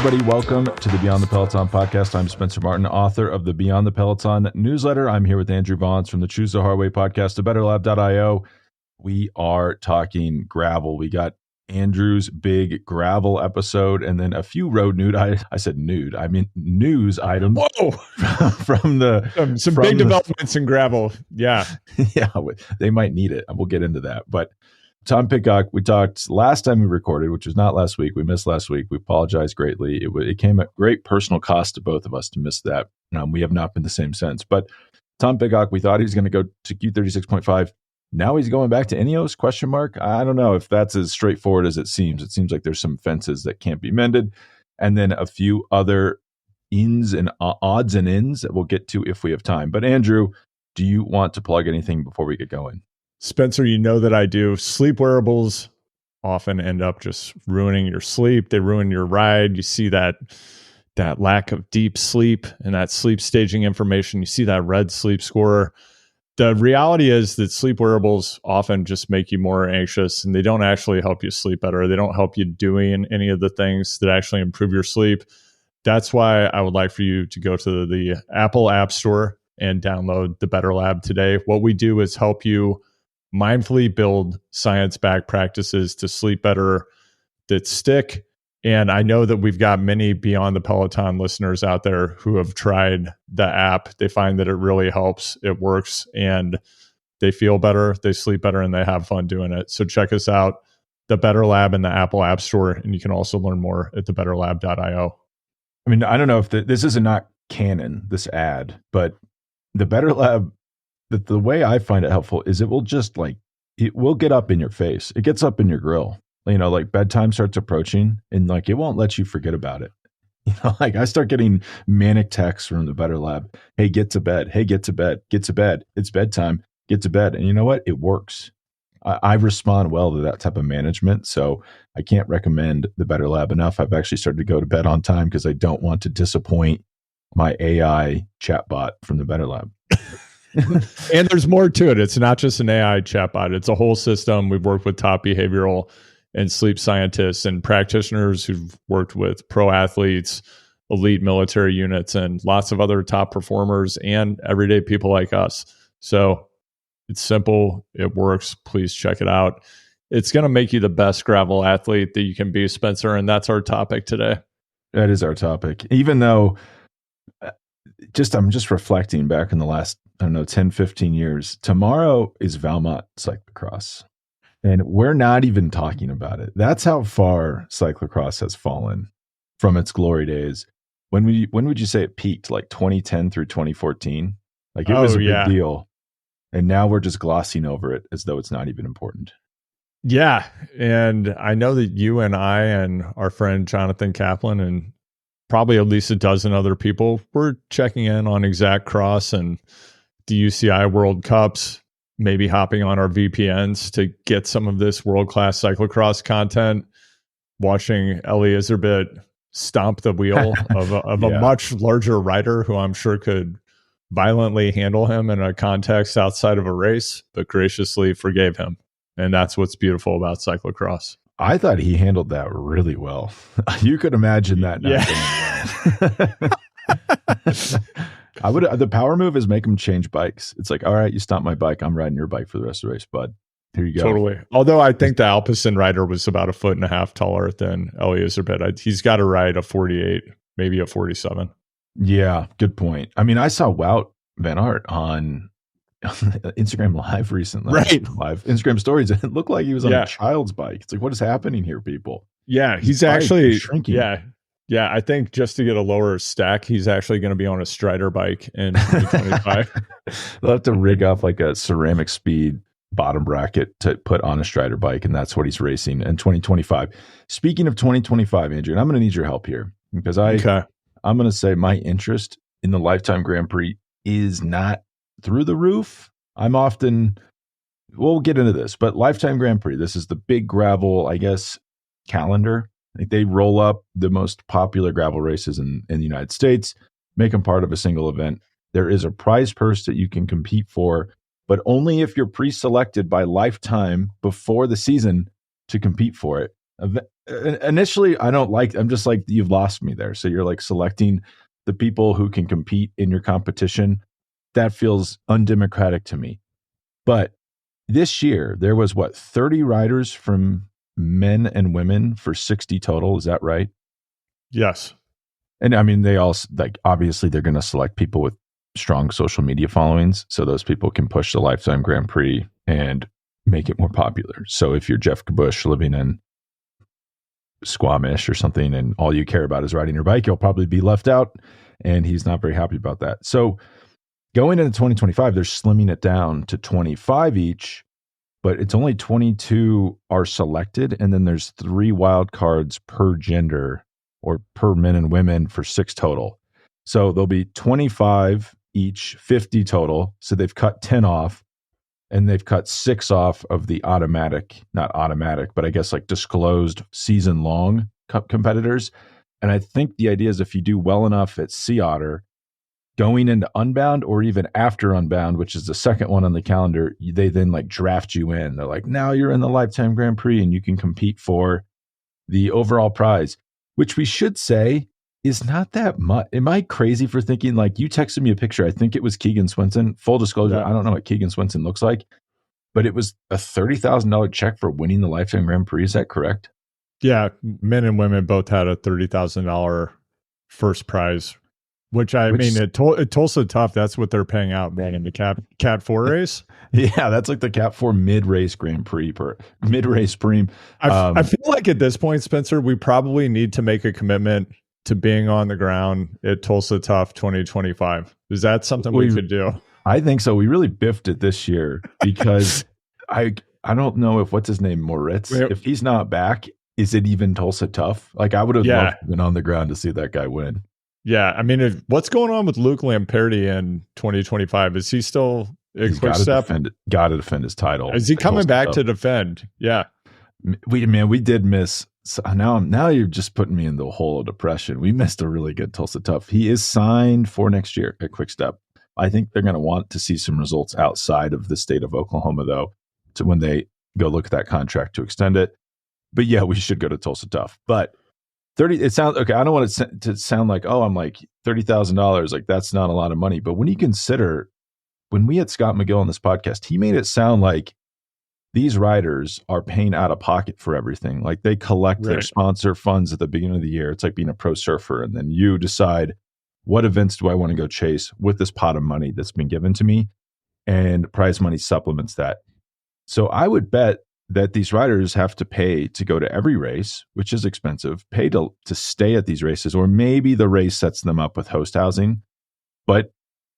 everybody. Welcome to the Beyond the Peloton podcast. I'm Spencer Martin, author of the Beyond the Peloton newsletter. I'm here with Andrew Vontz from the Choose the Hard Way podcast, betterlab.io. We are talking gravel. We got Andrew's big gravel episode and then a few road news items. Whoa! from big developments in gravel. Yeah. Yeah, they might need it. We'll get into that. But Tom Pidcock, we talked last time we recorded, which was not last week. We missed last week. We apologize greatly. It came at great personal cost to both of us to miss that. We have not been the same since. But Tom Pidcock, we thought he was going to go to Q36.5. Now he's going back to Ineos, question mark. I don't know if that's as straightforward as it seems. It seems like there's some fences that can't be mended. And then a few other ins and odds and ends that we'll get to if we have time. But Andrew, do you want to plug anything before we get going? Spencer, you know that I do. Sleep wearables often end up just ruining your sleep. They ruin your ride. You see that lack of deep sleep and that sleep staging information. You see that red sleep score. The reality is that sleep wearables often just make you more anxious, and they don't actually help you sleep better. They don't help you doing any of the things that actually improve your sleep. That's why I would like for you to go to the Apple App Store and download the Better Lab today. What we do is help you mindfully build science-backed practices to sleep better that stick. And I know that we've got many Beyond the Peloton listeners out there who have tried the app. They find that it really helps, it works, and they feel better, they sleep better, and they have fun doing it. So check us out, the Better Lab in the Apple App Store, and you can also learn more at thebetterlab.io. I mean, I don't know if this is not canon, this ad, but the Better Lab, the way I find it helpful is it will just it will get up in your face. It gets up in your grill. Like bedtime starts approaching and it won't let you forget about it. I start getting manic texts from the Better Lab. Hey, get to bed. Hey, get to bed. Get to bed. It's bedtime. Get to bed. And you know what? It works. I respond well to that type of management. So I can't recommend the Better Lab enough. I've actually started to go to bed on time because I don't want to disappoint my AI chatbot from the Better Lab. And there's more to it. It's not just an AI chatbot. It's a whole system. We've worked with top behavioral and sleep scientists and practitioners who've worked with pro athletes, elite military units, and lots of other top performers and everyday people like us. So it's simple. It works. Please check it out. It's going to make you the best gravel athlete that you can be, Spencer. And that's our topic today. That is our topic. Even though I'm just reflecting back in the last, 10, 15 years. Tomorrow is Valmont cyclocross. And we're not even talking about it. That's how far cyclocross has fallen from its glory days. When would you say it peaked? Like 2010 through 2014? It was a big deal. And now we're just glossing over it as though it's not even important. Yeah. And I know that you and I and our friend Jonathan Kaplan and probably at least a dozen other people were checking in on Exact Cross and the UCI World Cups, maybe hopping on our VPNs to get some of this world-class cyclocross content, watching Eli Iserbyt stomp the wheel of a much larger rider who I'm sure could violently handle him in a context outside of a race, but graciously forgave him. And that's what's beautiful about cyclocross. I thought he handled that really well. You could imagine that not going well. The power move is make him change bikes. It's like, all right, you stomp my bike. I'm riding your bike for the rest of the race, bud. Here you go. Totally. Although I think the Alpecin rider was about 1.5 feet taller than Eli Iserbyt. He's got to ride a 48, maybe a 47. Yeah, good point. I mean, I saw Wout Van Aert on Instagram Live recently. Right. Live Instagram stories. It looked like he was on a child's bike. It's like, what is happening here, people? Yeah, he's actually shrinking. Yeah, I think just to get a lower stack, he's actually going to be on a Strider bike in 2025. They'll have to rig up like a ceramic speed bottom bracket to put on a Strider bike, and that's what he's racing in 2025. Speaking of 2025, Andrew, and I'm going to need your help here because I'm going to say my interest in the LifeTime Grand Prix is not through the roof. We'll get into this, but LifeTime Grand Prix, this is the big gravel, calendar. They roll up the most popular gravel races in the United States, make them part of a single event. There is a prize purse that you can compete for, but only if you're pre-selected by LifeTime before the season to compete for it. Initially, I'm just like, you've lost me there. So you're like selecting the people who can compete in your competition. That feels undemocratic to me. But this year, there was 30 riders from men and women for 60 total. Is that right? Yes. And I mean, they all, like, obviously they're going to select people with strong social media followings. So those people can push the LifeTime Grand Prix and make it more popular. So if you're Jeff Kabush living in Squamish or something and all you care about is riding your bike, you'll probably be left out. And he's not very happy about that. So going into 2025, they're slimming it down to 25 each, but it's only 22 are selected. And then there's 3 wild cards per gender or per men and women for 6 total. So there'll be 25 each, 50 total. So they've cut 10 off. And they've cut 6 off of the not automatic, but I guess like disclosed season long competitors. And I think the idea is if you do well enough at Sea Otter, going into Unbound or even after Unbound, which is the second one on the calendar, they then like draft you in. They're like, now you're in the LifeTime Grand Prix and you can compete for the overall prize, which we should say is not that much. Am I crazy for thinking, like, you texted me a picture? I think it was Keegan Swenson. Full disclosure, I don't know what Keegan Swenson looks like, but it was a $30,000 check for winning the LifeTime Grand Prix. Is that correct? Yeah, men and women both had a $30,000 first prize, which mean, at Tulsa Tough, that's what they're paying out, man, in the Cat 4 race. Yeah, that's like the Cat 4 mid-race Grand Prix, mid-race Preem. I feel like at this point, Spencer, we probably need to make a commitment to being on the ground at Tulsa Tough 2025. Is that something we could do? I think so. We really biffed it this year because I don't know if what's his name, Moritz, if he's not back, is it even Tulsa Tough? Like, I would have loved to been on the ground to see that guy win. Yeah, I mean, what's going on with Luke Lamperti in 2025? Is he still at Quick Step? Got to defend his title. Is he coming back to defend? Yeah. We did miss. So now you're just putting me in the hole of depression. We missed a really good Tulsa Tough. He is signed for next year at Quick Step. I think they're going to want to see some results outside of the state of Oklahoma, though, to when they go look at that contract to extend it. But yeah, we should go to Tulsa Tough. But 30, it sounds okay. I don't want it to sound like, oh, I'm like $30,000. Like, that's not a lot of money. But when you consider, when we had Scott McGill on this podcast, he made it sound like these riders are paying out of pocket for everything. Like, they collect their sponsor funds at the beginning of the year. It's like being a pro surfer. And then you decide, what events do I want to go chase with this pot of money that's been given to me? And prize money supplements that. So I would bet that these riders have to pay to go to every race, which is expensive, pay to stay at these races, or maybe the race sets them up with host housing. But,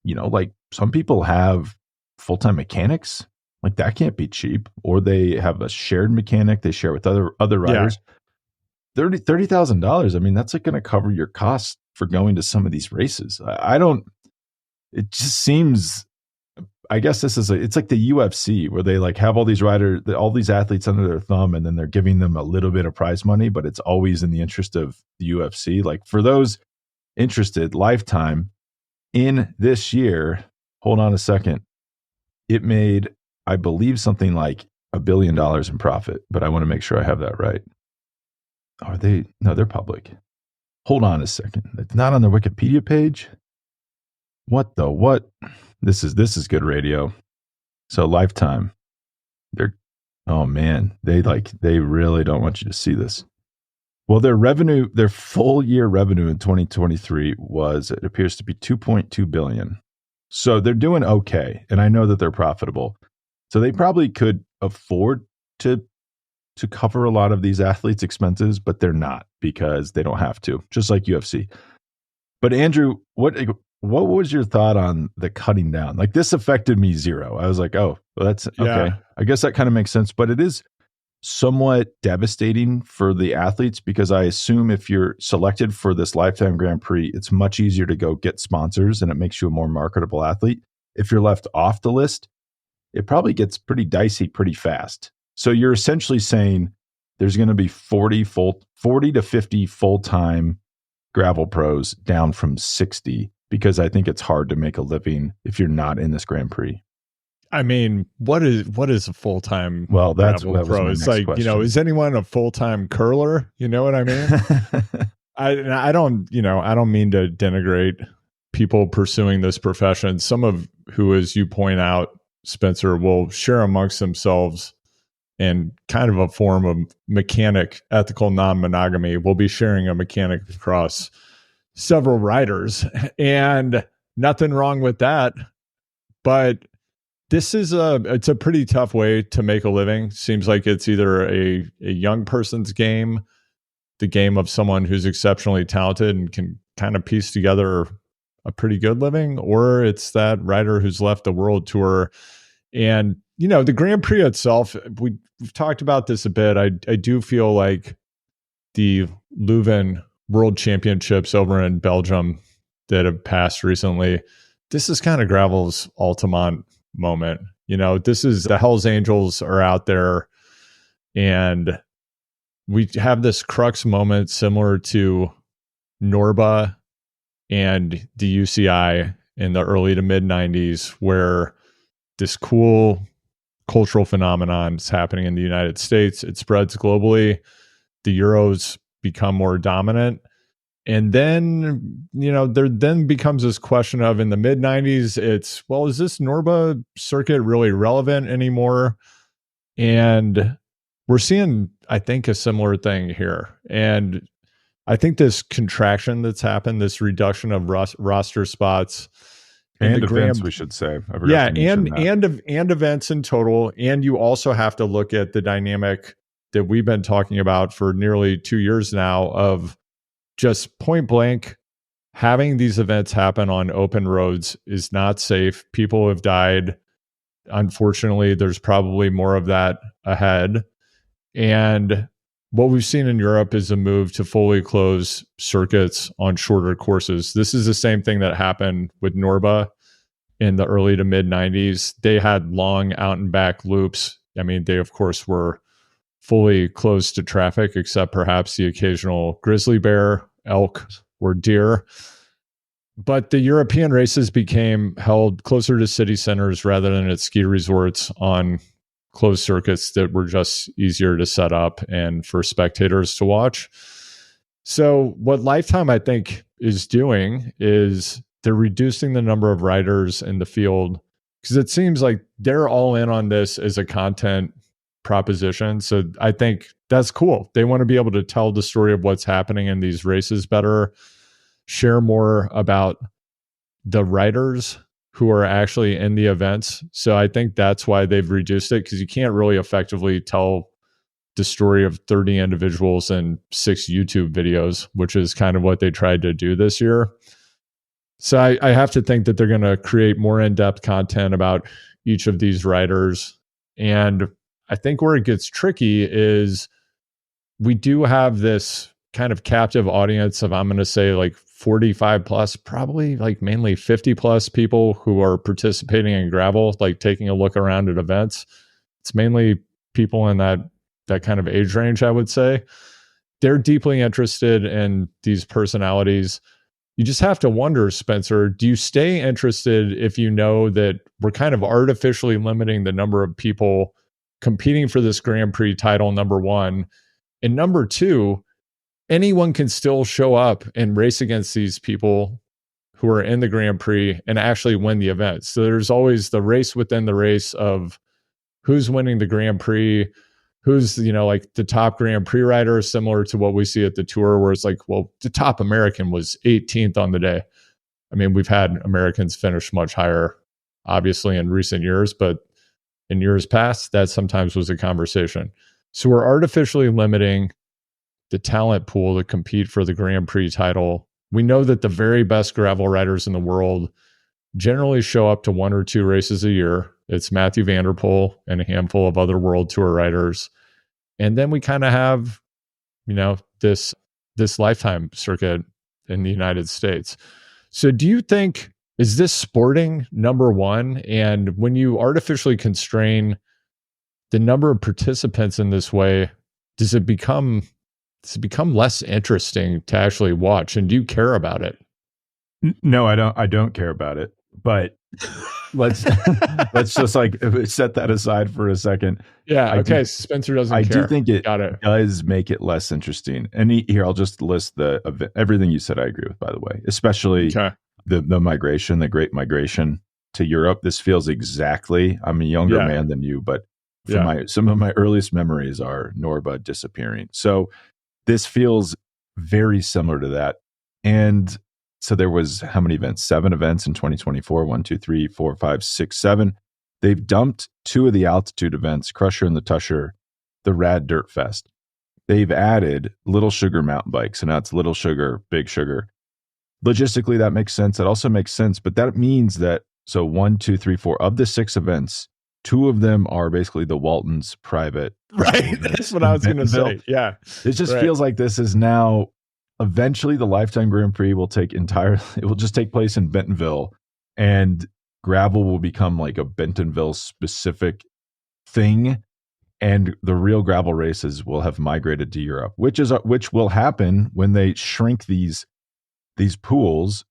like, some people have full-time mechanics. Like, that can't be cheap. Or they have a shared mechanic they share with other riders. Yeah. $30,000. I mean, that's like going to cover your costs for going to some of these races. It just seems, I guess it's like the UFC where they like have all these all these athletes under their thumb, and then they're giving them a little bit of prize money, but it's always in the interest of the UFC. Like, for those interested, LifeTime in this year, hold on a second, it made, I believe, something like $1 billion in profit, but I want to make sure I have that right. Are they? No, they're public. Hold on a second. It's not on their Wikipedia page. What? This is good radio. So LifeTime, oh man, they really don't want you to see this. Well, their full year revenue in 2023 it appears to be 2.2 billion. So they're doing okay. And I know that they're profitable. So they probably could afford to cover a lot of these athletes' expenses, but they're not, because they don't have to, just like UFC. But Andrew, what was your thought on the cutting down? Like, this affected me zero. I was like, oh, well, that's okay. I guess that kind of makes sense, but it is somewhat devastating for the athletes, because I assume if you're selected for this LifeTime Grand Prix, it's much easier to go get sponsors and it makes you a more marketable athlete. If you're left off the list, it probably gets pretty dicey pretty fast. So you're essentially saying there's going to be 40 to 50 full-time gravel pros down from 60, because I think it's hard to make a living if you're not in this Grand Prix. I mean, what is a full-time Well, that gravel was pro? my It's next like, question. is anyone a full-time curler? You know what I mean? I don't, I don't mean to denigrate people pursuing this profession. Some of who, as you point out, Spencer, will share amongst themselves in kind of a form of mechanic, ethical non-monogamy. Will be sharing a mechanic across several riders, and nothing wrong with that. But it's a pretty tough way to make a living. Seems like it's either a young person's game, the game of someone who's exceptionally talented and can kind of piece together a pretty good living, or it's that rider who's left the world tour. And, the Grand Prix itself, we've talked about this a bit. I do feel like the Leuven World Championships over in Belgium that have passed recently, this is kind of gravel's Altamont moment. This is the Hells Angels are out there, and we have this crux moment similar to Norba and the UCI in the early to mid 90s, where this cool cultural phenomenon is happening in the United States. It spreads globally. The Euros become more dominant. And then, there then becomes this question of, in the mid 90s, it's, well, is this Norba circuit really relevant anymore? And we're seeing, I think, a similar thing here. And I think this contraction that's happened, this reduction of roster spots and events, we should say. And events in total. And you also have to look at the dynamic that we've been talking about for nearly 2 years now of just point blank, having these events happen on open roads is not safe. People have died. Unfortunately, there's probably more of that ahead. And what we've seen in Europe is a move to fully close circuits on shorter courses. This is the same thing that happened with Norba in the early to mid 90s. They had long out and back loops. I mean, they, of course, were fully closed to traffic, except perhaps the occasional grizzly bear, elk, or deer. But the European races became held closer to city centers rather than at ski resorts on closed circuits that were just easier to set up and for spectators to watch. So what Lifetime, I think, is doing is they're reducing the number of riders in the field, because it seems like they're all in on this as a content proposition. So I think that's cool. They want to be able to tell the story of what's happening in these races better, share more about the riders who are actually in the events. So I think that's why they've reduced it, because you can't really effectively tell the story of 30 individuals in 6 YouTube videos, which is kind of what they tried to do this year. So I have to think that they're going to create more in-depth content about each of these riders. And I think where it gets tricky is we do have this kind of captive audience of, I'm going to say, like 45 plus, probably like mainly 50 plus people who are participating in gravel, like taking a look around at events. It's mainly people in that kind of age range, I would say. They're deeply interested in these personalities. You just have to wonder, Spencer, do you stay interested if you know that we're kind of artificially limiting the number of people competing for this Grand Prix title, number one? And number two, anyone can still show up and race against these people who are in the Grand Prix and actually win the event. So there's always the race within the race of who's winning the Grand Prix, who's, like the top Grand Prix rider, similar to what we see at the Tour, where it's like, well, the top American was 18th on the day. I mean, we've had Americans finish much higher, obviously, in recent years, but in years past, that sometimes was a conversation. So we're artificially limiting the talent pool to compete for the Grand Prix title. We know that the very best gravel riders in the world generally show up to 1 or 2 races a year. It's Matthew van der Poel and a handful of other World Tour riders. And then we kind of have, this Lifetime circuit in the United States. So do you think, is this sporting, number one? And when you artificially constrain the number of participants in this way, does it become less interesting to actually watch? And do you care about it? No, I don't care about it. But let's let's just like set that aside for a second. Yeah. I Okay. do, Spencer doesn't I care. do think it Got it. does make it less interesting. And here, I'll just list everything you said. I agree with, by the way, especially Okay. the migration, the great migration to Europe. This feels exactly. I'm a younger Yeah. man than you, but Yeah. some of my earliest memories are Norba disappearing. So this feels very similar to that. And so there was how many events? 7 events in 2024. 1, 2, 3, 4, 5, 6, 7. They've dumped 2 of the altitude events, Crusher and the Tusher, the Rad Dirt Fest. They've added Little Sugar mountain bikes. So now it's Little Sugar, Big Sugar. Logistically, that makes sense. That also makes sense. But that means that, so 1, 2, 3, 4 of the 6 events, 2 of them are basically the Walton's private. Right. That's what I was going to say. Yeah. It just feels like this is now, eventually the LifeTime Grand Prix will it will just take place in Bentonville, and gravel will become like a Bentonville specific thing. And the real gravel races will have migrated to Europe, which will happen when they shrink these pools.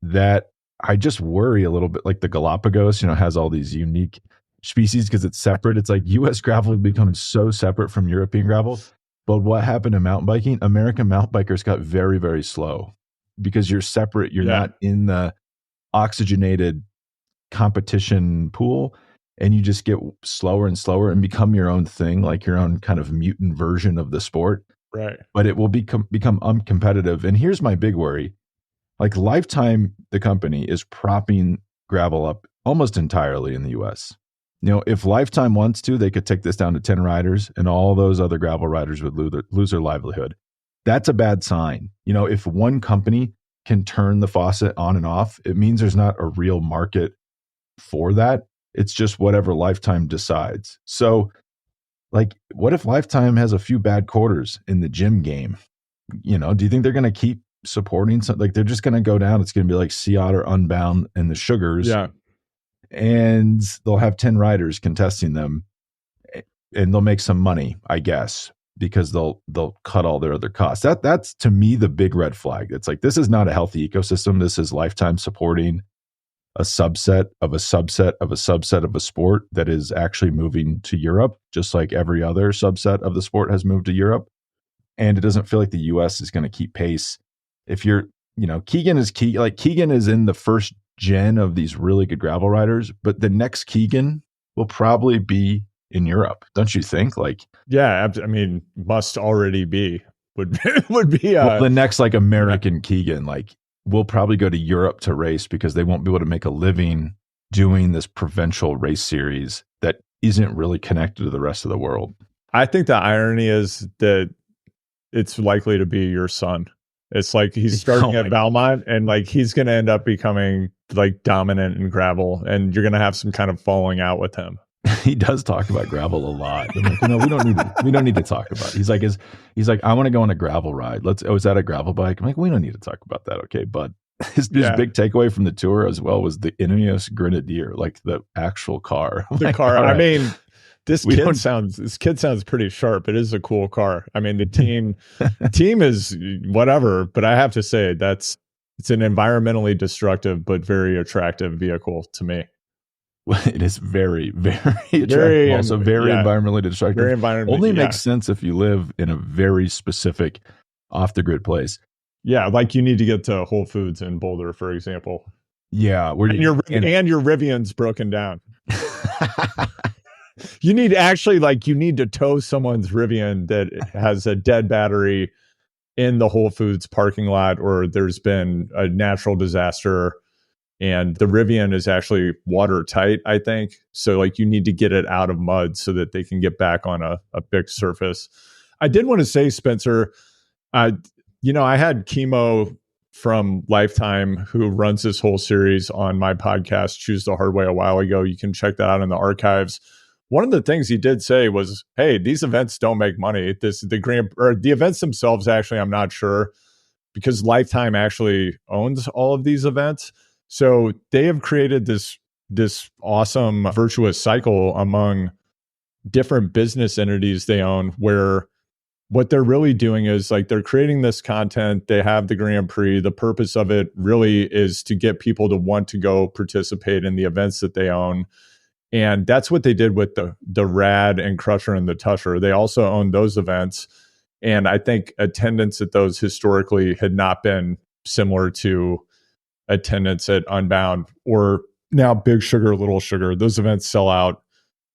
That I just worry a little bit, like the Galapagos, has all these unique species because it's separate. It's like US gravel becomes so separate from European gravel. But what happened in mountain biking? American mountain bikers got very, very slow because you're separate. You're not in the oxygenated competition pool, and you just get slower and slower and become your own thing, like your own kind of mutant version of the sport. Right. But it will become uncompetitive. And here's my big worry. Like Lifetime, the company, is propping gravel up almost entirely in the US. If Lifetime wants to, they could take this down to 10 riders, and all those other gravel riders would lose their livelihood. That's a bad sign. If one company can turn the faucet on and off, it means there's not a real market for that. It's just whatever Lifetime decides. So, like, what if Lifetime has a few bad quarters in the gym game? Do you think they're going to keep supporting something? Like, they're just going to go down. It's going to be like Sea Otter, Unbound, and the Sugars. Yeah. And they'll have 10 riders contesting them, and they'll make some money, I guess, because they'll cut all their other costs. That's to me the big red flag. It's like, this is not a healthy ecosystem. This is Lifetime supporting a subset of a subset of a subset of a sport that is actually moving to Europe, just like every other subset of the sport has moved to Europe. And it doesn't feel like the US is going to keep pace. If you're, Keegan is in the first gen of these really good gravel riders, but the next Keegan will probably be in Europe, don't you think? Like, yeah, I mean, must already be would be the next like American Keegan, like, will probably go to Europe to race because they won't be able to make a living doing this provincial race series that isn't really connected to the rest of the world. I think the irony is that it's likely to be your son. It's like he's starting at Valmont, and like he's going to end up becoming like dominant in gravel, and you're going to have some kind of falling out with him. He does talk about gravel a lot. I'm like, we don't need to talk about it. He's like, I want to go on a gravel ride. Is that a gravel bike? I'm like, we don't need to talk about that. Okay. But his big takeaway from the tour as well was the Ineos Grenadier, like the actual car. The car. Right. I mean, this kid sounds pretty sharp. It is a cool car. I mean, the team is whatever, but I have to say it's an environmentally destructive but very attractive vehicle to me. It is very, very attractive. Also very environmentally destructive. Very environmentally, only makes sense if you live in a very specific off the grid place. Yeah, like you need to get to Whole Foods in Boulder, for example. Yeah, and your Rivian's broken down. You need to tow someone's Rivian that has a dead battery in the Whole Foods parking lot, or there's been a natural disaster. And the Rivian is actually watertight, I think. So like you need to get it out of mud so that they can get back on a big surface. I did want to say, Spencer, I had Chemo from Lifetime, who runs this whole series on my podcast, Choose the Hard Way, a while ago. You can check that out in the archives. One of the things he did say was, hey, these events don't make money. The events themselves, actually, I'm not sure, because Lifetime actually owns all of these events. So they have created this awesome virtuous cycle among different business entities they own, where what they're really doing is like they're creating this content. They have the Grand Prix. The purpose of it really is to get people to want to go participate in the events that they own. And that's what they did with the Rad and Crusher and the Tusher. They also own those events. And I think attendance at those historically had not been similar to attendance at Unbound or now Big Sugar, Little Sugar. Those events sell out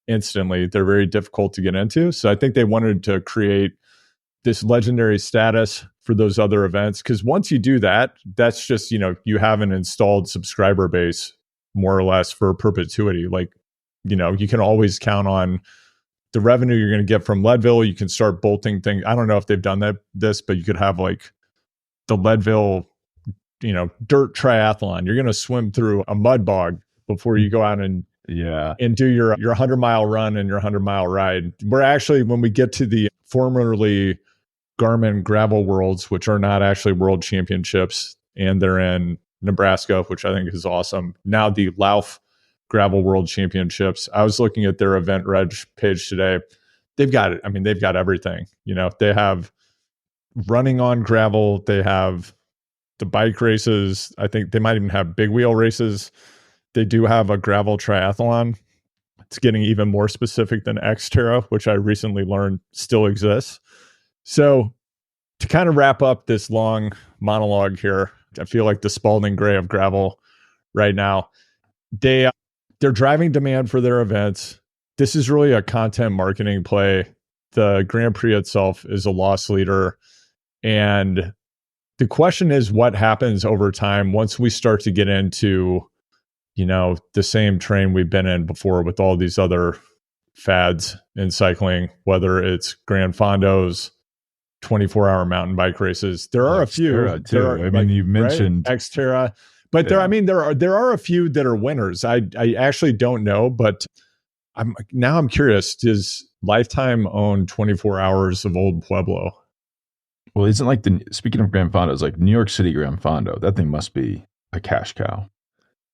instantly. They're very difficult to get into. So I think they wanted to create this legendary status for those other events. Because once you do that, that's just, you have an installed subscriber base more or less for perpetuity. Like, you can always count on the revenue you're going to get from Leadville. You can start bolting things. I don't know if they've done this, but you could have like the Leadville, dirt triathlon. You're going to swim through a mud bog before you go out and do your 100-mile run and your 100-mile ride. We're actually, when we get to the formerly Garmin Gravel Worlds, which are not actually world championships, and they're in Nebraska, which I think is awesome. Now the Lauf Gravel World Championships. I was looking at their event reg page today. They've got it. I mean, they've got everything. They have running on gravel. They have the bike races. I think they might even have big wheel races. They do have a gravel triathlon. It's getting even more specific than Xterra, which I recently learned still exists. So to kind of wrap up this long monologue here, I feel like the Spalding Gray of gravel right now. They're driving demand for their events. This is really a content marketing play. The Grand Prix itself is a loss leader. And the question is what happens over time once we start to get into, the same train we've been in before with all these other fads in cycling, whether it's Grand Fondos, 24-hour mountain bike races. There are a few. Too. You mentioned Xterra. But there are a few that are winners. I actually don't know, but I'm curious. Does Lifetime own 24 hours of Old Pueblo? Well, isn't speaking of Grand Fondos, like New York City Grand Fondo, that thing must be a cash cow.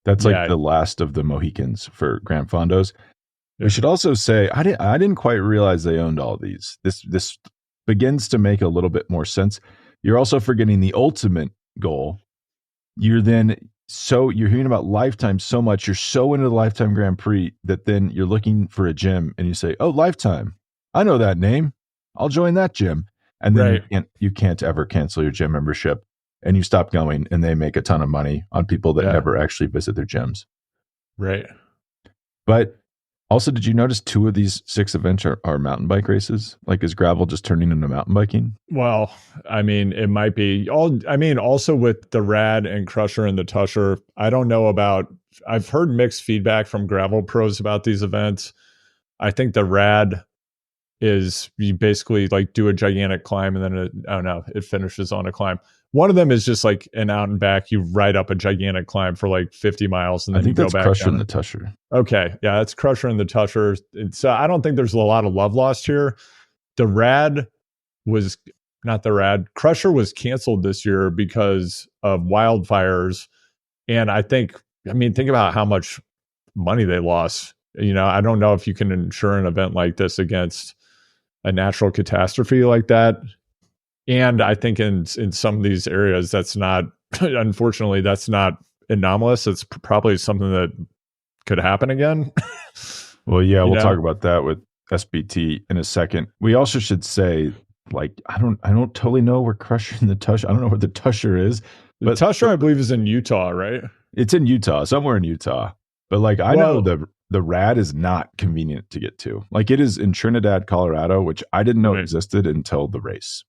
That's like the last of the Mohicans for Grand Fondos. We should also say I didn't quite realize they owned all these. This begins to make a little bit more sense. You're also forgetting the ultimate goal. You're hearing about Lifetime so much, you're so into the Lifetime Grand Prix that then you're looking for a gym and you say, oh, Lifetime, I know that name. I'll join that gym. And then you can't ever cancel your gym membership and you stop going and they make a ton of money on people that never actually visit their gyms. Right. But also, did you notice 2 of these 6 events are mountain bike races? Like, is gravel just turning into mountain biking? Well, it might be. Also with the Rad and Crusher and the Tusher, I don't know I've heard mixed feedback from gravel pros about these events. I think the Rad is you basically like do a gigantic climb and then it finishes on a climb. One of them is just like an out and back. You ride up a gigantic climb for like 50 miles and then you go back. Crusher and the Tusher. Okay. Yeah, that's Crusher and the Tusher. So I don't think there's a lot of love lost here. The Rad was not the Rad. Crusher was canceled this year because of wildfires. And think about how much money they lost. I don't know if you can insure an event like this against a natural catastrophe like that. And I think in some of these areas, that's not, unfortunately, that's not anomalous. It's probably something that could happen again. Well, yeah, we'll talk about that with SBT in a second. We also should say, like, I don't totally know where Crusher and the Tusher, I don't know where the Tusher is. The Tusher, I believe, is in Utah, right? It's in Utah, somewhere in Utah. But like, I know the Rad is not convenient to get to. Like, it is in Trinidad, Colorado, which I didn't know existed until the race.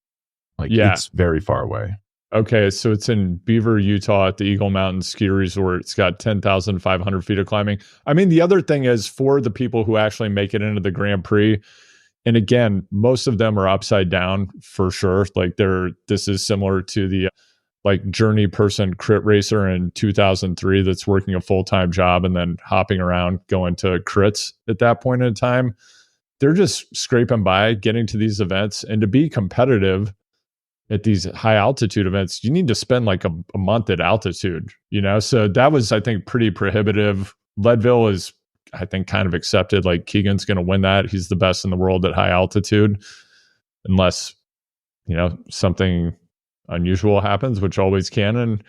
It's very far away. Okay, so it's in Beaver, Utah at the Eagle Mountain Ski Resort. It's got 10,500 feet of climbing. The other thing is for the people who actually make it into the Grand Prix, and again, most of them are upside down for sure. Like this is similar to the journey person crit racer in 2003 that's working a full-time job and then hopping around going to crits at that point in time. They're just scraping by, getting to these events, and to be competitive at these high altitude events, you need to spend like a month at altitude, So that was, I think, pretty prohibitive. Leadville is, I think, kind of accepted. Like Keegan's going to win that. He's the best in the world at high altitude, unless something unusual happens, which always can in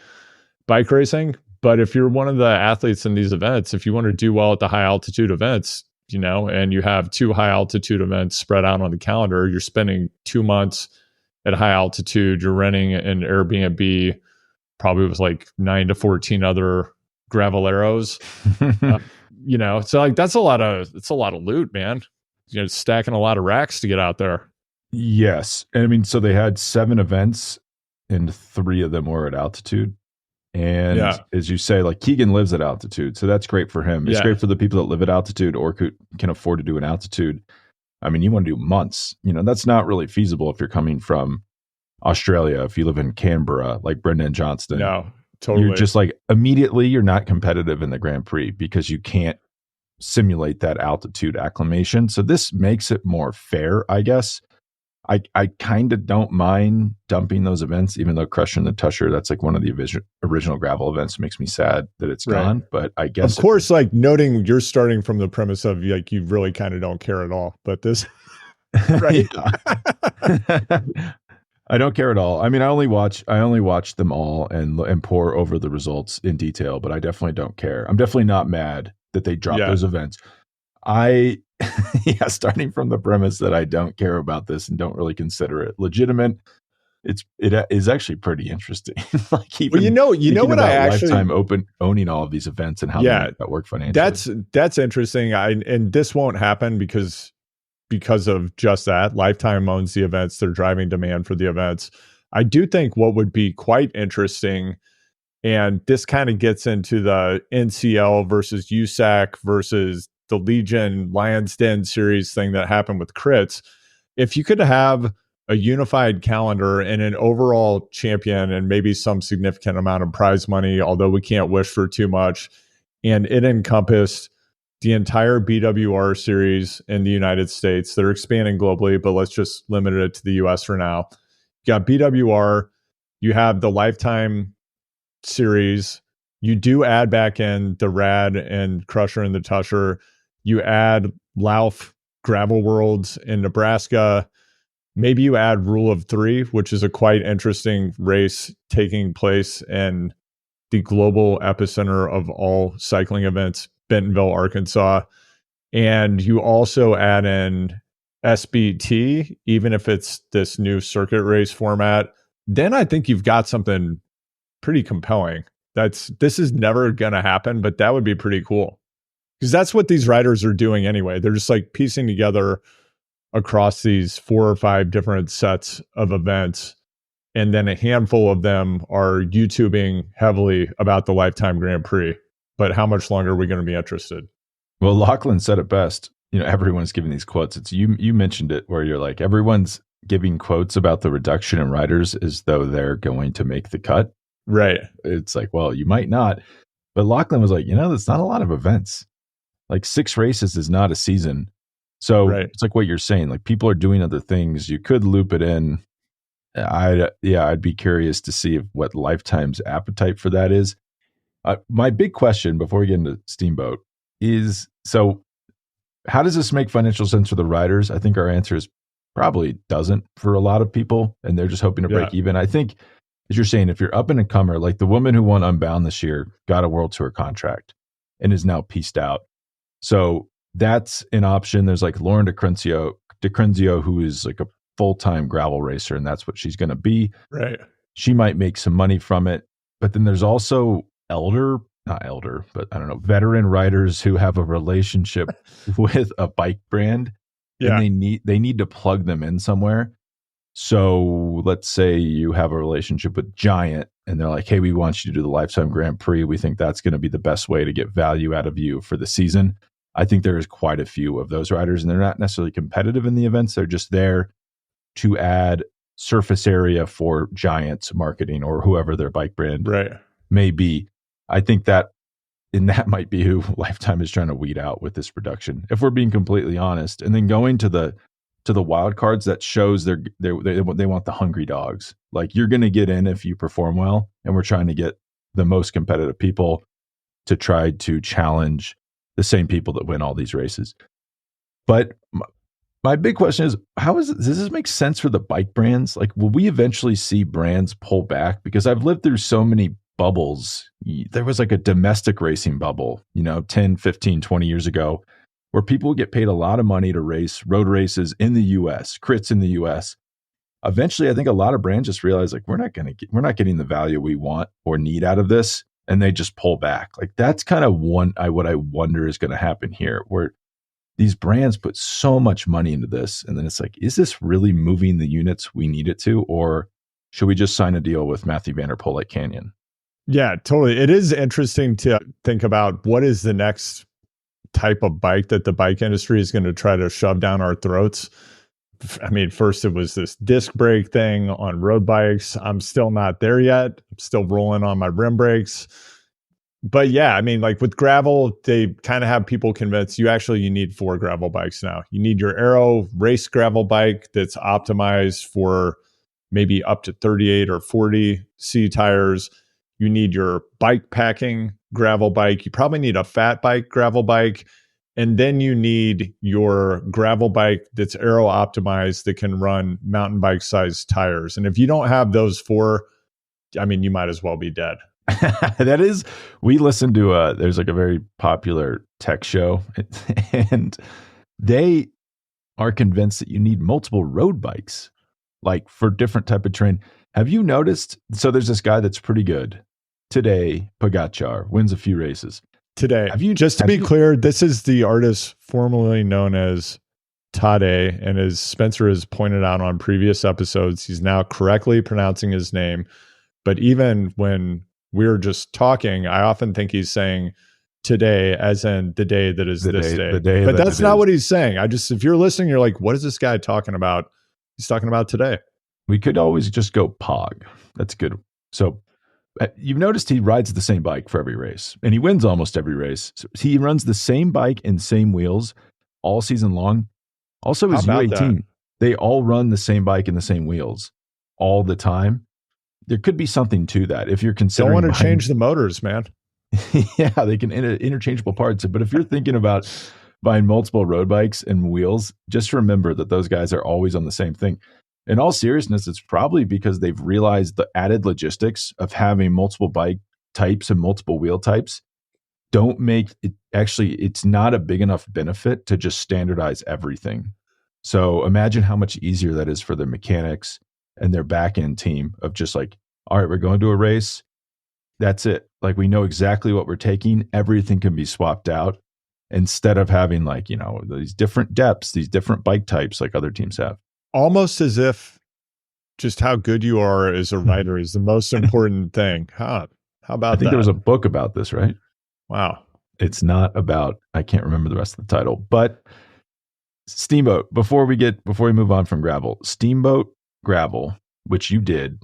bike racing. But if you're one of the athletes in these events, if you want to do well at the high altitude events, and you have 2 high altitude events spread out on the calendar, you're spending 2 months at high altitude, you're renting an Airbnb, probably with like 9 to 14 other graveleros. So like it's a lot of loot, man. Stacking a lot of racks to get out there. Yes. And I mean, so they had 7 events and 3 of them were at altitude. And as you say, like Keegan lives at altitude. So that's great for him. It's great for the people that live at altitude or can afford to do an altitude. I mean, you want to do months. That's not really feasible if you're coming from Australia, if you live in Canberra, like Brendan Johnston. No, totally. You're just like immediately you're not competitive in the Grand Prix because you can't simulate that altitude acclimation. So this makes it more fair, I guess. I kind of don't mind dumping those events, even though Crusher and the Tusher, that's like one of the original gravel events. It makes me sad that it's gone. But I guess, of course, like noting you're starting from the premise of like you really kind of don't care at all. But this, right? I don't care at all. I mean, I only watch them all and pore over the results in detail. But I definitely don't care. I'm definitely not mad that they dropped those events. Starting from the premise that I don't care about this and don't really consider it legitimate, it is actually pretty interesting. Like even what I actually LifeTime owning all of these events and how they make that work financially. That's interesting. And this won't happen because of just that. LifeTime owns the events; they're driving demand for the events. I do think what would be quite interesting, and this kind of gets into the NCL versus USAC versus the Legion Lions Den series thing that happened with crits. If you could have a unified calendar and an overall champion and maybe some significant amount of prize money, although we can't wish for too much, and it encompassed the entire BWR series in the United States. They're expanding globally, but let's just limit it to the US for now. You got BWR, you have the LifeTime series, you do add back in the Rad and Crusher and the Tusher. You add Lauf Gravel Worlds in Nebraska. Maybe you add Rule of 3, which is a quite interesting race taking place in the global epicenter of all cycling events, Bentonville, Arkansas. And you also add in SBT, even if it's this new circuit race format. Then I think you've got something pretty compelling. This is never going to happen, but that would be pretty cool. Because that's what these riders are doing anyway. They're just like piecing together across these 4 or 5 different sets of events. And then a handful of them are YouTubing heavily about the LifeTime Grand Prix. But how much longer are we going to be interested? Well, Lachlan said it best. Everyone's giving these quotes. It's you mentioned it where you're like, everyone's giving quotes about the reduction in riders as though they're going to make the cut. Right. It's like, well, you might not. But Lachlan was like, that's not a lot of events. Like 6 races is not a season. So It's like what you're saying, like people are doing other things. You could loop it in. I'd be curious to see what LifeTime's appetite for that is. My big question before we get into Steamboat is, so how does this make financial sense for the riders? I think our answer is probably doesn't for a lot of people, and they're just hoping to break even. I think, as you're saying, if you're up and a comer, like the woman who won Unbound this year got a World Tour contract and is now pieced out. So that's an option. There's like Lauren DeCrenzio, who is like a full-time gravel racer, and that's what she's going to be. Right. She might make some money from it. But then there's also veteran riders who have a relationship with a bike brand. Yeah. And they need to plug them in somewhere. So let's say you have a relationship with Giant and they're like, hey, we want you to do the LifeTime Grand Prix. We think that's going to be the best way to get value out of you for the season. I think there is quite a few of those riders, and they're not necessarily competitive in the events. They're just there to add surface area for Giant's marketing or whoever their bike brand may be. I think that might be who LifeTime is trying to weed out with this production, if we're being completely honest. And then going to the wild cards, that shows they want the hungry dogs. Like, you're going to get in if you perform well, and we're trying to get the most competitive people to try to challenge the same people that win all these races. But My big question is, does this make sense for the bike brands? Like, will we eventually see brands pull back? Because I've lived through so many bubbles. There was like a domestic racing bubble, 10, 15, 20 years ago, where people would get paid a lot of money to race road races in the US, crits in the US. Eventually, I think a lot of brands just realize like we're not getting the value we want or need out of this, and they just pull back. Like that's kind of what I wonder is going to happen here, where these brands put so much money into this, and then it's like, is this really moving the units we need it to, or should we just sign a deal with Matthew Van Der Poel at Canyon? Yeah, totally. It is interesting to think about what is the next type of bike that the bike industry is going to try to shove down our throats. I mean, first it was this disc brake thing on road bikes. I'm still not there yet. I'm still rolling on my rim brakes. But yeah, I mean, like with gravel, they kind of have people convinced you need 4 gravel bikes now. You need your Aero race gravel bike that's optimized for maybe up to 38 or 40 C tires. You need your bike packing gravel bike. You probably need a fat bike gravel bike. And then you need your gravel bike that's aero optimized that can run mountain bike sized tires. And if you don't have those 4, I mean, you might as well be dead. That is, we listen to there's like a very popular tech show, and they are convinced that you need multiple road bikes, like for different type of terrain. Have you noticed? So there's this guy that's pretty good today. Pogacar wins a few races today. Just to be clear, this is the artist formerly known as Tade, and as Spencer has pointed out on previous episodes, he's now correctly pronouncing his name. But even when we're just talking, I often think he's saying today as in the day that is this day. But that's not what he's saying. If you're listening, you're like, what is this guy talking about? He's talking about today. We could always just go Pog. That's good. So you've noticed he rides the same bike for every race, and he wins almost every race. So he runs the same bike and same wheels all season long. Also, his U18, they all run the same bike and the same wheels all the time. There could be something to that if you're considering. Don't want to change the motors, man. Yeah, they can interchangeable parts. But if you're thinking about buying multiple road bikes and wheels, just remember that those guys are always on the same thing. In all seriousness, it's probably because they've realized the added logistics of having multiple bike types and multiple wheel types don't make it. Actually, it's not a big enough benefit to just standardize everything. So imagine how much easier that is for the mechanics and their back end team of just like, all right, we're going to a race. That's it. Like we know exactly what we're taking. Everything can be swapped out instead of having like, these different depths, these different bike types like other teams have. Almost as if just how good you are as a rider is the most important thing. Huh? How about that? I think there was a book about this, right? Wow. It's not about, I can't remember the rest of the title, but Steamboat, before we move on from gravel, Steamboat gravel, which you did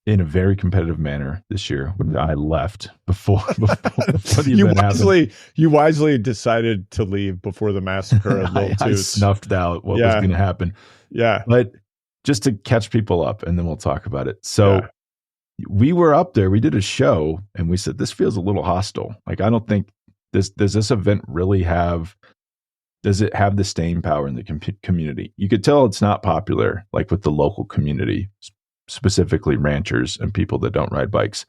in a very competitive manner this year when I left before the event happened. You wisely decided to leave before the massacre at Little I snuffed out what was going to happen. Yeah. But just to catch people up, and then we'll talk about it. So we were up there, we did a show, and we said, this feels a little hostile. Like, I don't think does this event really does it have the staying power in the community? You could tell it's not popular, like with the local community, specifically ranchers and people that don't ride bikes.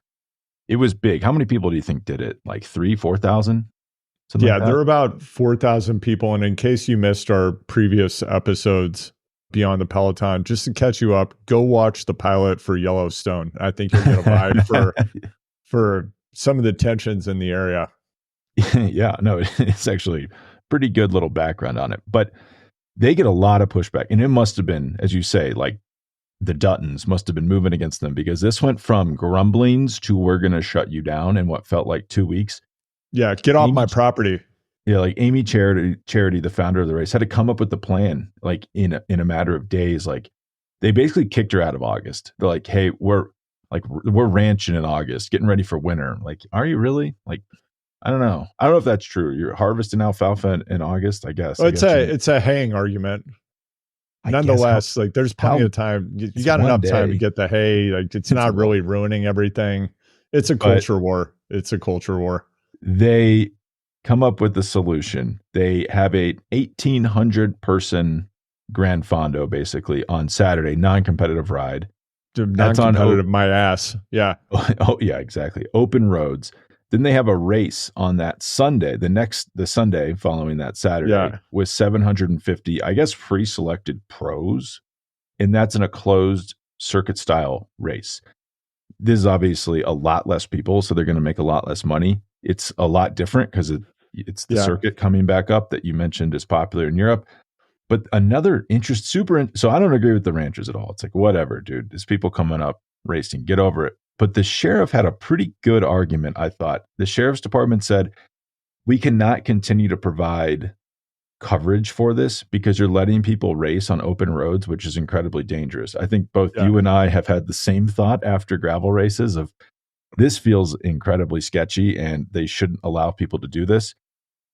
It was big. How many people do you think did it? Like 3,000, 4,000? Yeah, there were about 4,000 people. And in case you missed our previous episodes beyond the Peloton, just to catch you up, go watch the pilot for Yellowstone. I think you'll get a vibe for some of the tensions in the area. Yeah, no, it's actually pretty good little background on it. But they get a lot of pushback. And it must have been, as you say, like the Duttons must have been moving against them, because this went from grumblings to we're going to shut you down in what felt like 2 weeks. Yeah, get off my property. Yeah, like Amy Charity, the founder of the race, had to come up with the plan like in a matter of days. Like they basically kicked her out of August. They're like, hey, we're ranching in August, getting ready for winter. Like, are you really? Like, I don't know. I don't know if that's true. You're harvesting alfalfa in August, I guess. Well, it's a haying argument. Nonetheless, like there's plenty of time. You got enough time to get the hay. Like it's not really ruining everything. It's a culture war. It's a culture war. They come up with the solution. They have a 1,800 person Gran Fondo, basically, on Saturday, non-competitive ride. That's on non-competitive, my ass. Yeah. Oh, yeah, exactly. Open roads. Then they have a race on that Sunday, the Sunday following that Saturday, Yeah. with 750, I guess, pre-selected pros, and that's in a closed circuit style race. This is obviously a lot less people, so they're going to make a lot less money. It's a lot different because it's the Yeah. circuit coming back up that you mentioned is popular in Europe. But another so I don't agree with the ranchers at all. It's like, whatever, dude. There's people coming up racing. Get over it. But the sheriff had a pretty good argument, I thought. The sheriff's department said, we cannot continue to provide coverage for this because you're letting people race on open roads, which is incredibly dangerous. I think both you and I have had the same thought after gravel races of this feels incredibly sketchy and they shouldn't allow people to do this.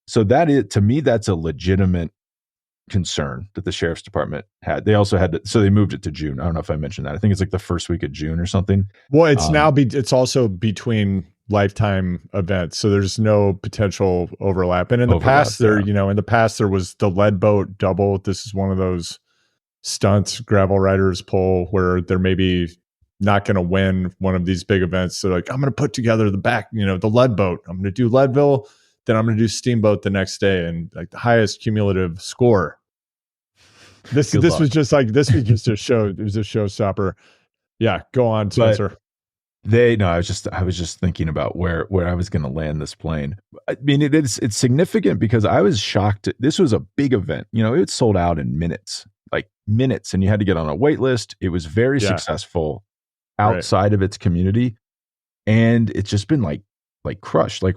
So to me, that's a legitimate concern that the sheriff's department had. They also so they moved it to June. I don't know if I mentioned that. I think it's like the first week of June or something. Well, it's it's also between lifetime events, so there's no potential overlap. And in the past, there was the lead boat double. This is one of those stunts gravel riders pull where they're maybe not going to win one of these big events. So like, I'm going to put together the lead boat. I'm going to do Leadville, then I'm going to do Steamboat the next day, and like the highest cumulative score. This was just a show. It was a showstopper. Yeah, go on, Spencer. I was just thinking about where I was going to land this plane. I mean, it's significant because I was shocked. This was a big event. It sold out in minutes, and you had to get on a wait list. It was very successful outside of its community, and it's just been like crushed. Like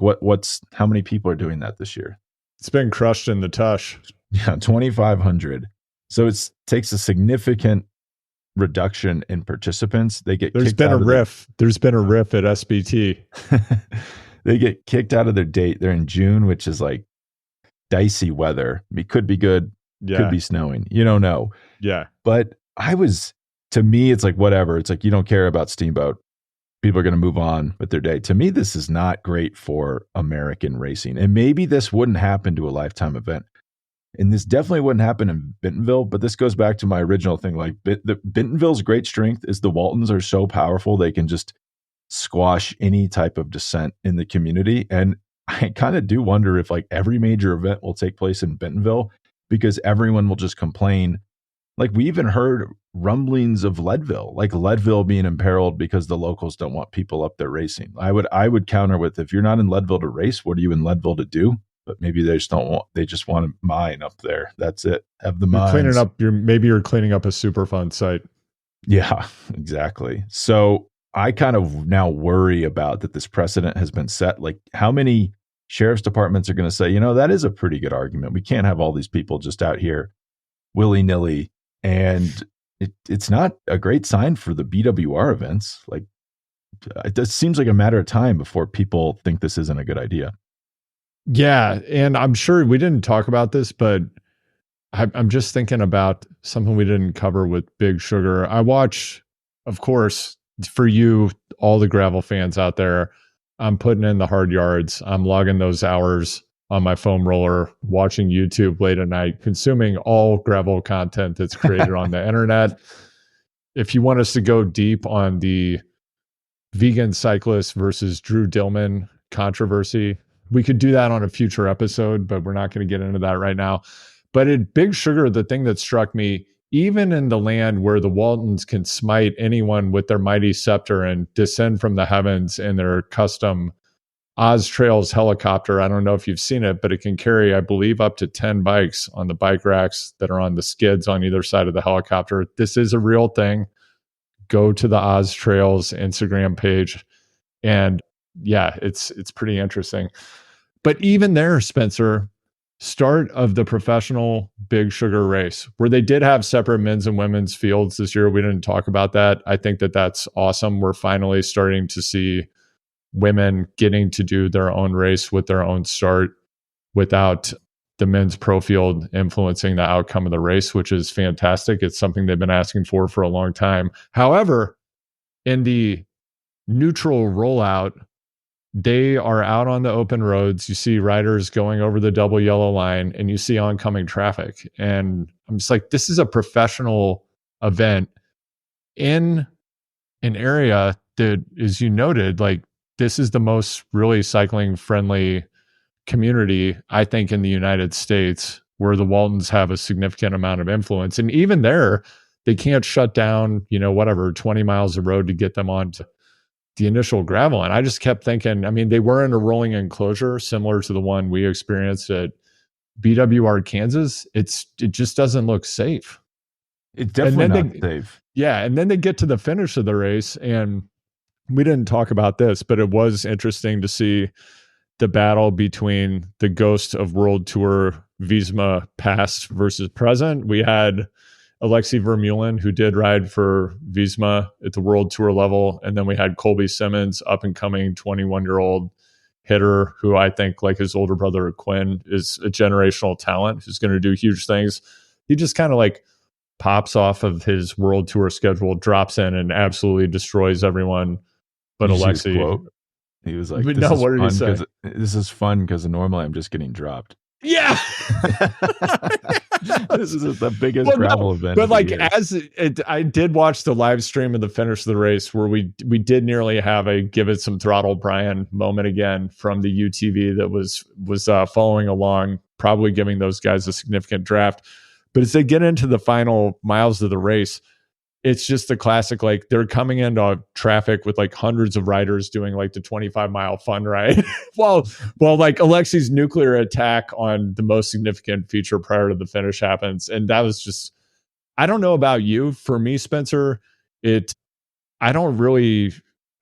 how many people are doing that this year? It's been crushed in the tush. Yeah, 2,500. So it takes a significant reduction in participants. There's been a riff at SBT. They get kicked out of their date. They're in June, which is like dicey weather. It could be good, could be snowing. You don't know. Yeah. But to me, it's like whatever. It's like you don't care about Steamboat. People are going to move on with their day. To me, this is not great for American racing. And maybe this wouldn't happen to a lifetime event. And this definitely wouldn't happen in Bentonville, but this goes back to my original thing. Like Bentonville's great strength is the Waltons are so powerful, they can just squash any type of dissent in the community. And I kind of do wonder if like every major event will take place in Bentonville because everyone will just complain. Like we even heard rumblings of Leadville being imperiled because the locals don't want people up there racing. I would counter with, if you're not in Leadville to race, what are you in Leadville to do? But maybe they just don't want. They just want to mine up there. That's it. Have the mines. Cleaning up. You're cleaning up a Superfund site. Yeah, exactly. So I kind of now worry about that. This precedent has been set. Like, how many sheriff's departments are going to say, that is a pretty good argument. We can't have all these people just out here willy nilly, and it's not a great sign for the BWR events. Like, it just seems like a matter of time before people think this isn't a good idea. Yeah, and I'm sure we didn't talk about this, but I'm just thinking about something we didn't cover with Big Sugar. I watch, of course, for you, all the gravel fans out there, I'm putting in the hard yards. I'm logging those hours on my foam roller, watching YouTube late at night, consuming all gravel content that's created on the internet. If you want us to go deep on the vegan cyclist versus Drew Dillman controversy, we could do that on a future episode, but we're not going to get into that right now. But at Big Sugar, the thing that struck me, even in the land where the Waltons can smite anyone with their mighty scepter and descend from the heavens in their custom Oz Trails helicopter, I don't know if you've seen it, but it can carry, I believe, up to 10 bikes on the bike racks that are on the skids on either side of the helicopter. This is a real thing. Go to the Oz Trails Instagram page, and yeah, it's pretty interesting. But even there, Spencer, start of the professional Big Sugar race, where they did have separate men's and women's fields this year. We didn't talk about that. I think that's awesome. We're finally starting to see women getting to do their own race with their own start without the men's pro field influencing the outcome of the race, which is fantastic. It's something they've been asking for a long time. However, in the neutral rollout, they are out on the open roads. You see riders going over the double yellow line and you see oncoming traffic. And I'm just like, this is a professional event in an area that, as you noted, like this is the most really cycling friendly community, I think, in the United States, where the Waltons have a significant amount of influence. And even there, they can't shut down, 20 miles of road to get them onto the initial gravel. And I just kept thinking, I mean, they were in a rolling enclosure similar to the one we experienced at BWR Kansas. It just doesn't look safe. It's definitely not safe. Yeah. And then they get to the finish of the race, and we didn't talk about this, but it was interesting to see the battle between the ghost of World Tour Visma past versus present. We had Alexei Vermeulen, who did ride for Visma at the World Tour level. And then we had Colby Simmons, up and coming 21-year-old hitter, who I think, like his older brother Quinn, is a generational talent who's going to do huge things. He just kind of like pops off of his World Tour schedule, drops in, and absolutely destroys everyone. But Alexei, he was like, no, what did he say? This is fun because normally I'm just getting dropped. Yeah. This is the biggest gravel event. But like, I did watch the live stream of the finish of the race, where we did nearly have a give it some throttle Brian moment again from the UTV that was following along, probably giving those guys a significant draft. But as they get into the final miles of the race, it's just the classic, like they're coming into traffic with like hundreds of riders doing like the 25-mile fun ride while like Alexei's nuclear attack on the most significant feature prior to the finish happens. And that was just, I don't know about you. For me, Spencer, I don't really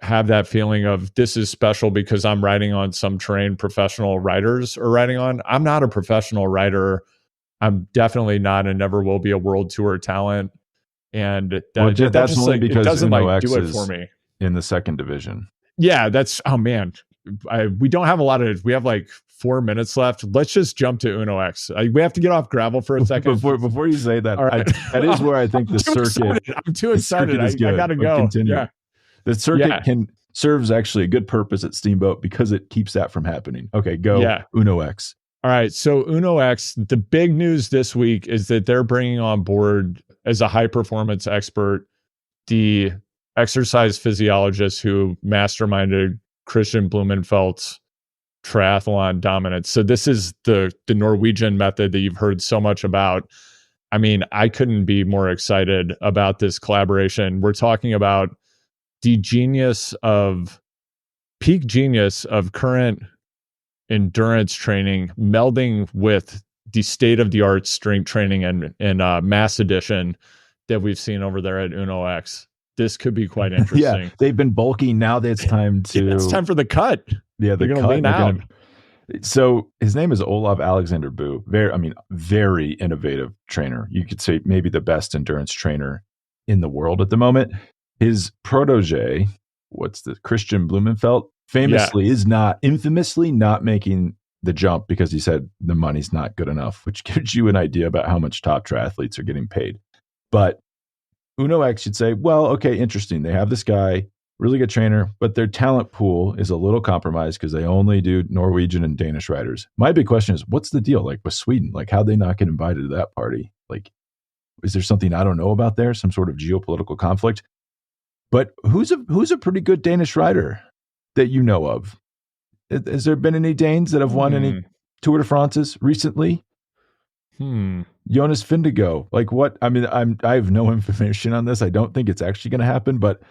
have that feeling of this is special because I'm riding on some trained professional riders are riding on. I'm not a professional rider. I'm definitely not and never will be a World Tour talent. And that's just only like, because it doesn't Uno like do X it for me in the second division. Yeah, that's, oh man, we don't have a lot of, we have like 4 minutes left. Let's just jump to Uno X. We have to get off gravel for a second. Before you say that, right. that is where I think the circuit. I'm too excited. I gotta go. Continue. Yeah. The circuit serves actually a good purpose at Steamboat because it keeps that from happening. Okay, go. Yeah. Uno X. All right, so Uno X, the big news this week is that they're bringing on board as a high performance expert the exercise physiologist who masterminded Christian Blumenfeld's triathlon dominance. So this is the Norwegian method that you've heard so much about. I mean, I couldn't be more excited about this collaboration. We're talking about the peak genius of current endurance training melding with the state-of-the-art strength training and mass addition that we've seen over there at Uno X. This could be quite interesting. Yeah, they've been bulky. Now that it's time to... it's time for the cut. Yeah, they're going to lean out. So his name is Olav Alexander Boo. Very innovative trainer. You could say maybe the best endurance trainer in the world at the moment. His protege, Christian Blumenfeld, famously infamously not making the jump because he said the money's not good enough, which gives you an idea about how much top triathletes are getting paid. But Uno X should say, well, okay, interesting. They have this guy, really good trainer, but their talent pool is a little compromised because they only do Norwegian and Danish riders. My big question is, what's the deal? Like with Sweden, like how'd they not get invited to that party? Like, is there something I don't know about there? Some sort of geopolitical conflict? But who's a pretty good Danish rider that you know of? Has there been any Danes that have won any Tour de France's recently? Jonas Vingegaard. Like what? I mean, I have no information on this. I don't think it's actually going to happen, but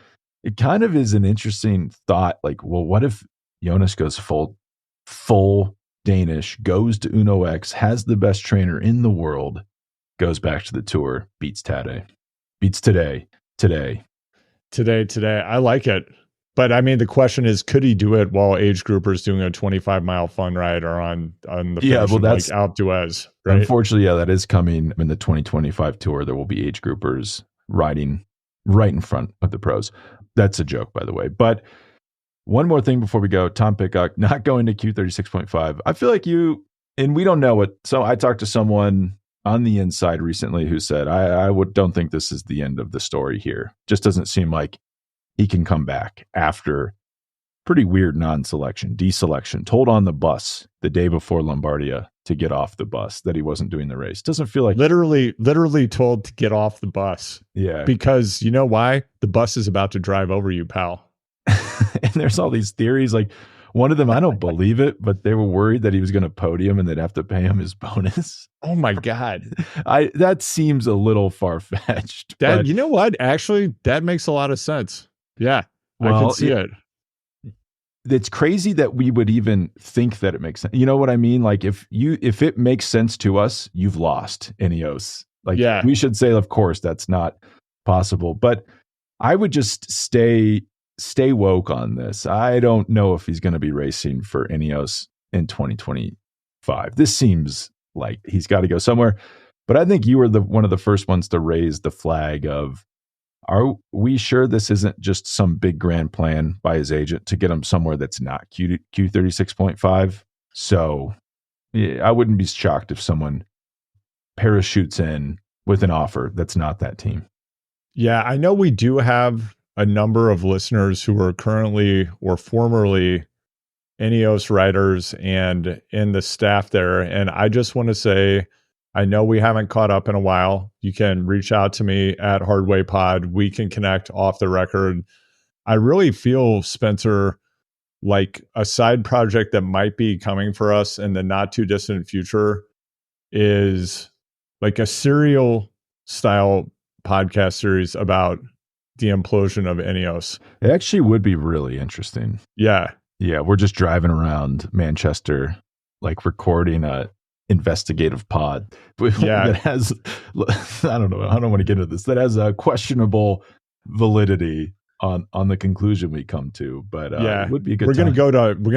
it kind of is an interesting thought. Like, well, what if Jonas goes full Danish, goes to Uno X, has the best trainer in the world, goes back to the Tour, beats today. I like it. But I mean, the question is, could he do it while age groupers doing a 25-mile fun ride or on the finish of like Alpe d'Huez? Right? Unfortunately, that is coming in the 2025 Tour. There will be age groupers riding right in front of the pros. That's a joke, by the way. But one more thing before we go. Tom Pidcock not going to Q36.5. I feel like and we don't know it. So I talked to someone on the inside recently who said, I don't think this is the end of the story here. Just doesn't seem like he can come back after pretty weird non-selection, deselection, told on the bus the day before Lombardia to get off the bus that he wasn't doing the race. Doesn't feel like literally told to get off the bus. Yeah. Because you know why? The bus is about to drive over you, pal. And there's all these theories. Like one of them, I don't believe it, but they were worried that he was going to podium and they'd have to pay him his bonus. Oh my God. That seems a little far-fetched. You know what? Actually, that makes a lot of sense. Yeah. Well, I can see it. It's crazy that we would even think that it makes sense. You know what I mean? Like if it makes sense to us, you've lost, Ineos. Like we should say, of course, that's not possible. But I would just stay woke on this. I don't know if he's going to be racing for Ineos in 2025. This seems like he's got to go somewhere. But I think you were one of the first ones to raise the flag of, are we sure this isn't just some big grand plan by his agent to get him somewhere that's not Q36.5? So I wouldn't be shocked if someone parachutes in with an offer that's not that team. Yeah, I know we do have a number of listeners who are currently or formerly Ineos riders and in the staff there. And I just want to say, I know we haven't caught up in a while. You can reach out to me at Hardway Pod. We can connect off the record. I really feel, Spencer, like a side project that might be coming for us in the not too distant future is like a serial style podcast series about the implosion of Ineos. It actually would be really interesting. Yeah. Yeah. We're just driving around Manchester, like recording a investigative pod that has, I don't want to get into this, that has a questionable validity on the conclusion we come to, but it would be a good time. We're going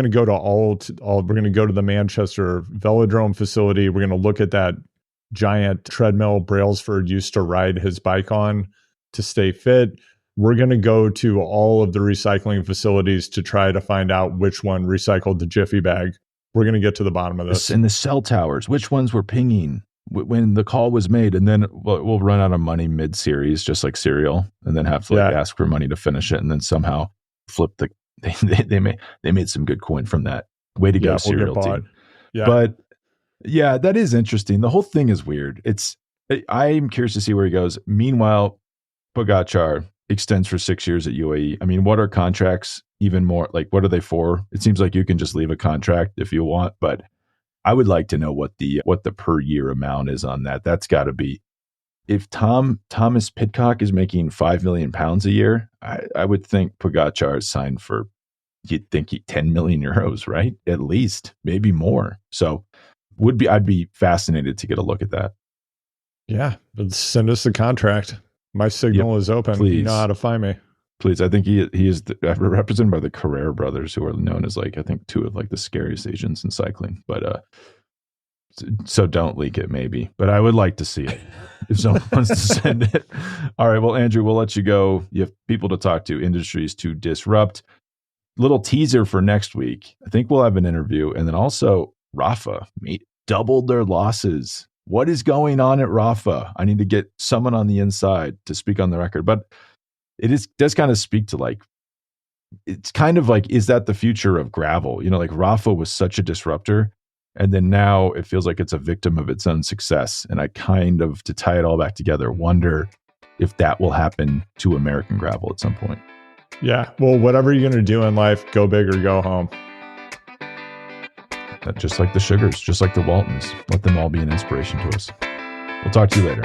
to go to the Manchester Velodrome facility. We're going to look at that giant treadmill Brailsford used to ride his bike on to stay fit. We're going to go to all of the recycling facilities to try to find out which one recycled the Jiffy bag. We're going to get to the bottom of this. And the cell towers, which ones were pinging when the call was made? And then we'll run out of money mid-series, just like Serial, and then have to ask for money to finish it, and then somehow flip they made some good coin from that. Way to go, Serial team. Yeah. But yeah, that is interesting. The whole thing is weird. I'm curious to see where he goes. Meanwhile, Pogačar extends for 6 years at UAE. I mean, what are contracts even more? Like, what are they for? It seems like you can just leave a contract if you want, but I would like to know what the per year amount is on that. That's got to be, if Thomas Pidcock is making £5 million a year, I would think Pogačar is signed for, you'd think 10 million euros, right? At least, maybe more. So I'd be fascinated to get a look at that. Yeah, but send us the contract. My signal is open. Please. You know how to find me. Please. I think he is represented by the Carrera brothers, who are known as, like, I think two of like the scariest agents in cycling. But so don't leak it, maybe. But I would like to see it if someone wants to send it. All right. Well, Andrew, we'll let you go. You have people to talk to, industries to disrupt. Little teaser for next week. I think we'll have an interview, and then also Rafa doubled their losses. What is going on at Rafa? I need to get someone on the inside to speak on the record. But does kind of speak to, like, it's kind of like, is that the future of gravel? You know, like Rafa was such a disruptor, and then now it feels like it's a victim of its own success. And I kind of, to tie it all back together, wonder if that will happen to American gravel at some point. Yeah. Well, whatever you're going to do in life, go big or go home. Just like the Sugars, just like the Waltons. Let them all be an inspiration to us. We'll talk to you later.